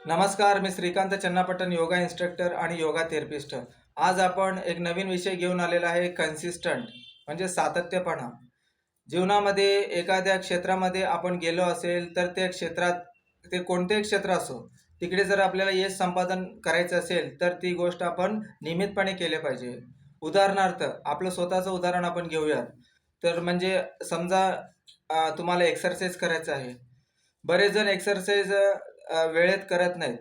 नमस्कार, मी श्रीकांत चन्नापटन, योगा इन्स्ट्रक्टर आणि योगा थेरपिस्ट. आज आपण एक नवीन विषय घेऊन आलेला आहे, कन्सिस्टंट म्हणजे सातत्यपणा. जीवनामध्ये एखाद्या क्षेत्रामध्ये आपण गेलो असेल, तर त्या क्षेत्रात ते कोणतेही क्षेत्र असो, तिकडे जर आपल्याला यश संपादन करायचं असेल, तर ती गोष्ट आपण नियमितपणे केली पाहिजे. उदाहरणार्थ, आपलं स्वतःचं उदाहरण आपण घेऊयात. तर म्हणजे समजा तुम्हाला एक्सरसाइज करायचं आहे. बरेच जण एक्सरसाइज वेळेत करत नाहीत.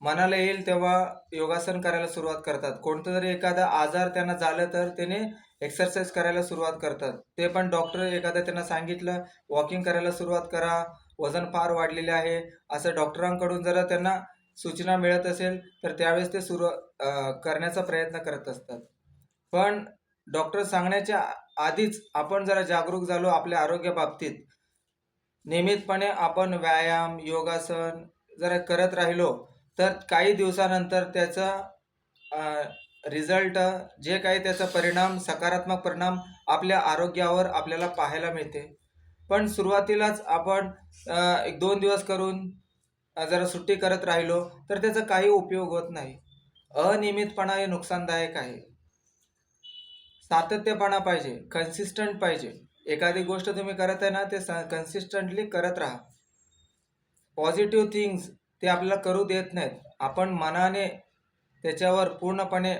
मनाला येईल तेव्हा योगासन करायला सुरुवात करतात. कोणतं जरी एखादा आजार त्यांना झालं तर त्याने एक्सरसाइज करायला सुरुवात करतात. ते पण डॉक्टर एखादा त्यांना सांगितलं, वॉकिंग करायला सुरुवात करा, वजन फार वाढलेले आहे, असं डॉक्टरांकडून जर त्यांना सूचना मिळत असेल, तर त्यावेळेस ते करण्याचा प्रयत्न करत असतात. पण डॉक्टर सांगण्याच्या आधीच आपण जरा जागरूक झालो आपल्या आरोग्याबाबतीत, नियमितपणे आपण व्यायाम, योगासन जर करत राहिलो, तर काही दिवसानंतर त्याचा रिझल्ट जे काही त्याचा परिणाम, सकारात्मक परिणाम आपल्या आरोग्यावर आपल्याला पाहायला मिळते. पण सुरुवातीलाच आपण 1-2 दिवस करून जरा सुट्टी करत राहिलो, तर त्याचा काही उपयोग होत नाही. अनियमितपणा हे नुकसानदायक आहे. सातत्यपणा पाहिजे, कन्सिस्टंट पाहिजे. एखादी गोष्ट तुम्ही करत आहे ना, ते कन्सिस्टंटली करत राहा. पॉझिटिव्ह थिंग्स ते आपल्याला करू देत नाहीत. आपण मनाने त्याच्यावर पूर्णपणे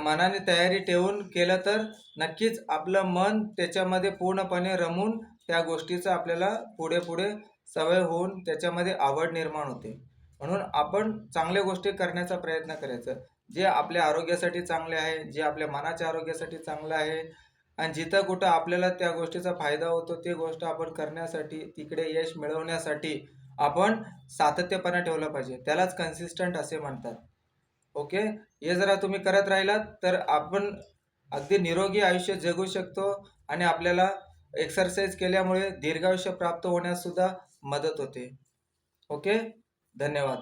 मनाने तयारी ठेवून केलं तर नक्कीच आपलं मन त्याच्यामध्ये पूर्णपणे रमून त्या गोष्टीचं आपल्याला पुढे-पुढे सवय होऊन त्याच्यामध्ये आवड निर्माण होते. म्हणून आपण चांगल्या गोष्टी करण्याचा प्रयत्न करायचा. जे आपल्या आरोग्यासाठी चांगले आहे, जे आपल्या मनाच्या आरोग्यासाठी चांगलं आहे आणि जिथं कुठं आपल्याला त्या गोष्टीचा फायदा होतो, ती गोष्ट आपण करण्यासाठी, तिकडे यश मिळवण्यासाठी आपण सातत्यपणा ठेवला पाहिजे. त्यालाच कन्सिस्टंट असे म्हणतात. ओके. हे जरा तुम्ही करत राहिलात तर आपण अगदी निरोगी आयुष्य जगू शकतो आणि आपल्याला एक्सरसाइज केल्यामुळे दीर्घायुष्य प्राप्त होण्यास सुद्धा मदत होते. ओके. धन्यवाद.